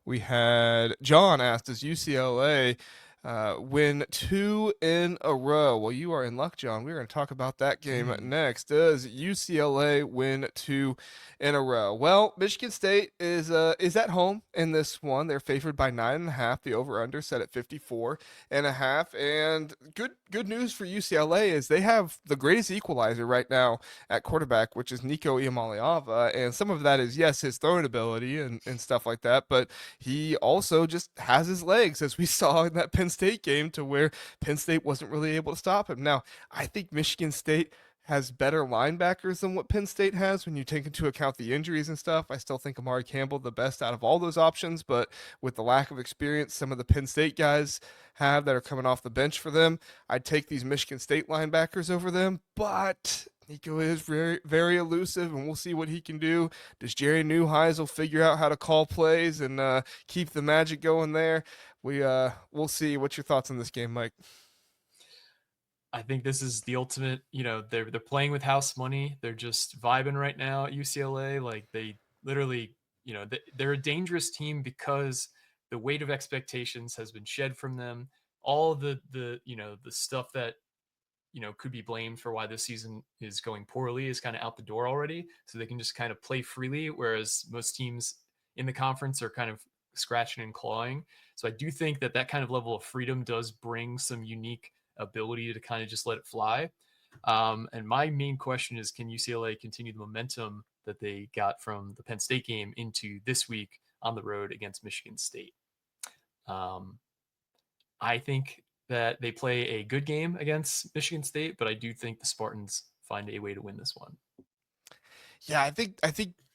We had John asked, does UCLA win two in a row? Well, you are in luck, John. We're going to talk about that game Hmm. next. Does UCLA win two in a row? Well, Michigan State is at home in this one. They're favored by 9.5. The over/under set at 54.5. And good news for UCLA is they have the greatest equalizer right now at quarterback, which is Nico Iamaleava. And some of that is, yes, his throwing ability and stuff like that, but he also just has his legs, as we saw in that Penn State game, to where Penn State wasn't really able to stop him. Now, I think Michigan State has better linebackers than what Penn State has when you take into account the injuries and stuff. I still think Amari Campbell the best out of all those options, but with the lack of experience some of the Penn State guys have that are coming off the bench for them, I'd take these Michigan State linebackers over them. But Nico is very, very elusive, and we'll see what he can do. Does Jerry Neuheisel figure out how to call plays and keep the magic going there? We'll see. What's your thoughts on this game, Mike? I think this is the ultimate. They're playing with house money. They're just vibing right now at UCLA. Like they literally, they're a dangerous team because the weight of expectations has been shed from them. All the stuff that could be blamed for why this season is going poorly is kind of out the door already. So they can just kind of play freely, whereas most teams in the conference are kind of scratching and clawing. So I do think that that kind of level of freedom does bring some unique ability to kind of just let it fly. And my main question is, can UCLA continue the momentum that they got from the Penn State game into this week on the road against Michigan State? Um, I think that they play a good game against Michigan State, but I do think the Spartans find a way to win this one. Yeah, I think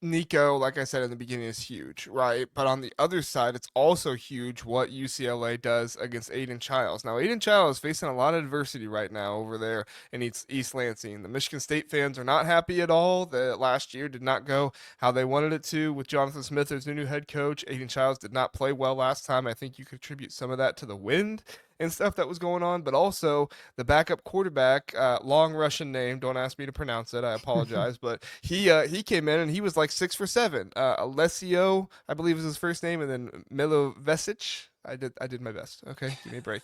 Nico, like I said in the beginning, is huge, right? But on the other side, it's also huge what UCLA does against Aiden Chiles. Now, Aiden Chiles is facing a lot of adversity right now over there in East Lansing. The Michigan State fans are not happy at all. The last year did not go how they wanted it to with Jonathan Smith as their new head coach. Aiden Chiles did not play well last time. I think you could attribute some of that to the wind and stuff that was going on, but also the backup quarterback, long Russian name. Don't ask me to pronounce it. I apologize, but he came in and he was like 6 for 7. Alessio, I believe is his first name, and then Milovesic. I did my best. Okay, give me a break.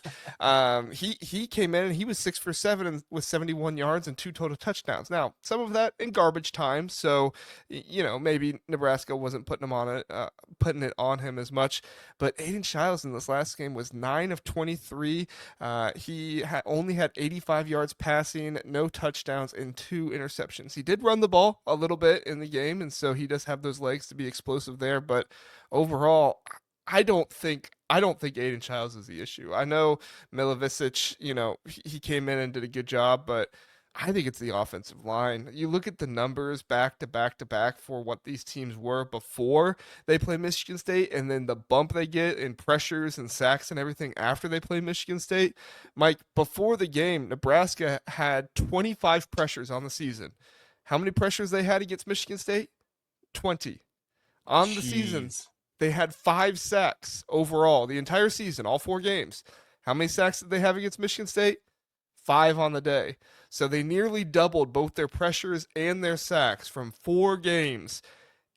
He came in and he was 6 for 7 and with 71 yards and two total touchdowns. Now some of that in garbage time, so maybe Nebraska wasn't putting it on him as much. But Aiden Chiles in this last game was 9 of 23. Only had 85 yards passing, no touchdowns, and two interceptions. He did run the ball a little bit in the game, and so he does have those legs to be explosive there. But overall, I don't think Aiden Chiles is the issue. I know Milovisic, he came in and did a good job, but I think it's the offensive line. You look at the numbers back to back to back for what these teams were before they play Michigan State, and then the bump they get in pressures and sacks and everything after they play Michigan State. Mike, before the game, Nebraska had 25 pressures on the season. How many pressures they had against Michigan State? 20. On the season, Jeez. they had 5 sacks overall, the entire season, all 4 games. How many sacks did they have against Michigan State? 5 on the day. So they nearly doubled both their pressures and their sacks from 4 games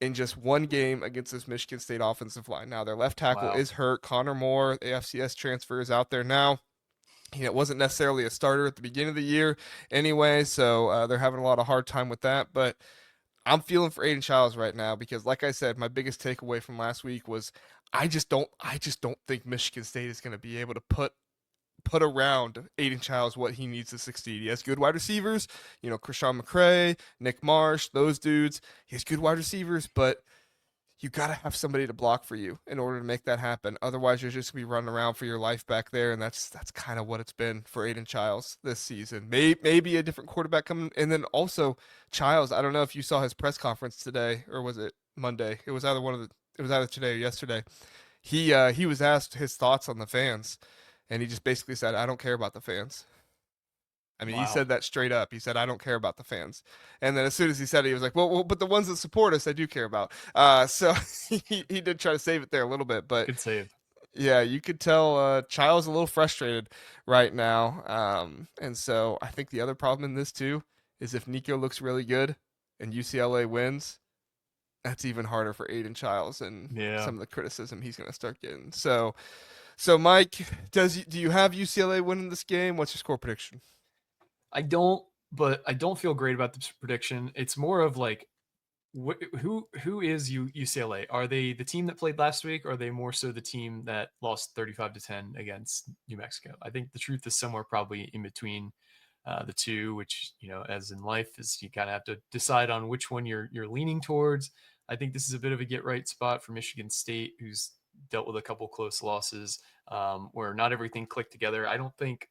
in just one game against this Michigan State offensive line. Now, their left tackle Wow. is hurt. Connor Moore, the FCS transfer, is out there now. It wasn't necessarily a starter at the beginning of the year anyway, so they're having a lot of hard time with that. But I'm feeling for Aiden Chiles right now because, like I said, my biggest takeaway from last week was I just don't think Michigan State is going to be able to put around Aiden Chiles what he needs to succeed. He has good wide receivers, Krishan McCray, Nick Marsh, those dudes. He has good wide receivers, but you got to have somebody to block for you in order to make that happen. Otherwise, you're just going to be running around for your life back there, and that's kind of what it's been for Aiden Chiles this season. Maybe a different quarterback coming, and then also Chiles. I don't know if you saw his press conference today or was it Monday? It was either one of the. It was either today or yesterday. He was asked his thoughts on the fans, and he just basically said, "I don't care about the fans." I mean, he Wow. said that straight up. He said, "I don't care about the fans." And then as soon as he said it, he was like, "Well, but the ones that support us, I do care about." So he did try to save it there a little bit, but Good save. yeah, you could tell Child's a little frustrated right now. And so I think the other problem in this too is if Nico looks really good and UCLA wins, that's even harder for Aiden Chiles and Yeah. some of the criticism he's going to start getting. So Mike, do you have UCLA winning this game? What's your score prediction? I don't, but I don't feel great about this prediction. It's more of like who is UCLA? Are they the team that played last week? Or are they more so the team that lost 35-10 against New Mexico? I think the truth is somewhere probably in between the two, which as in life, is you kind of have to decide on which one you're leaning towards. I think this is a bit of a get right spot for Michigan State, who's dealt with a couple close losses where not everything clicked together. I don't think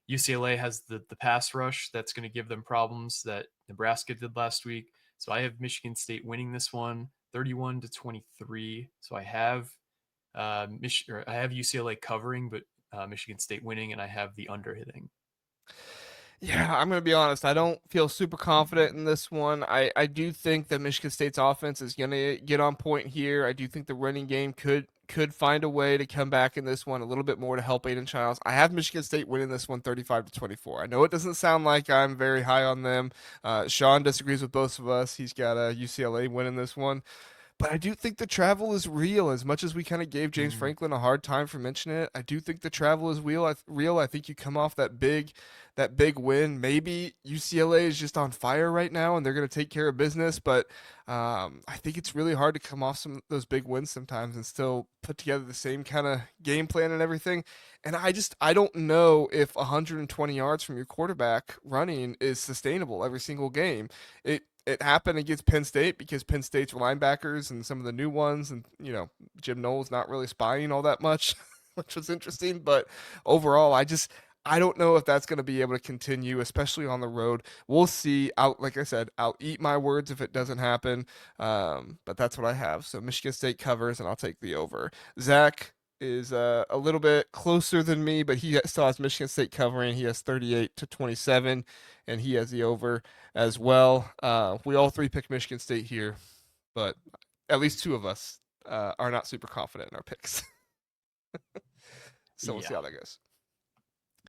UCLA has the pass rush that's going to give them problems that Nebraska did last week. So I have Michigan State winning this one 31-23. So I have I have UCLA covering, but Michigan State winning, and I have the under hitting. Yeah, I'm going to be honest. I don't feel super confident in this one. I do think that Michigan State's offense is going to get on point here. I do think the running game could find a way to come back in this one a little bit more to help Aiden Chiles. I have Michigan State winning this one 35-24. I know it doesn't sound like I'm very high on them. Sean disagrees with both of us. He's got UCLA winning this one. But I do think the travel is real. As much as we kind of gave James Mm, Franklin a hard time for mentioning it, I do think the travel is real. Real. I think you come off that big win. Maybe UCLA is just on fire right now, and they're going to take care of business. But I think it's really hard to come off some of those big wins sometimes and still put together the same kind of game plan and everything. And I don't know if 120 yards from your quarterback running is sustainable every single game. It happened against Penn State because Penn State's linebackers and some of the new ones, and Jim Knowles not really spying all that much, which was interesting. But overall, I don't know if that's going to be able to continue, especially on the road. We'll see. Like I said, I'll eat my words if it doesn't happen. But that's what I have. So Michigan State covers, and I'll take the over. Zach is a little bit closer than me, but he still has Michigan State covering. He has 38-27, and he has the over as well. We all three pick Michigan State here, but at least two of us are not super confident in our picks. So we'll see yeah. how that goes.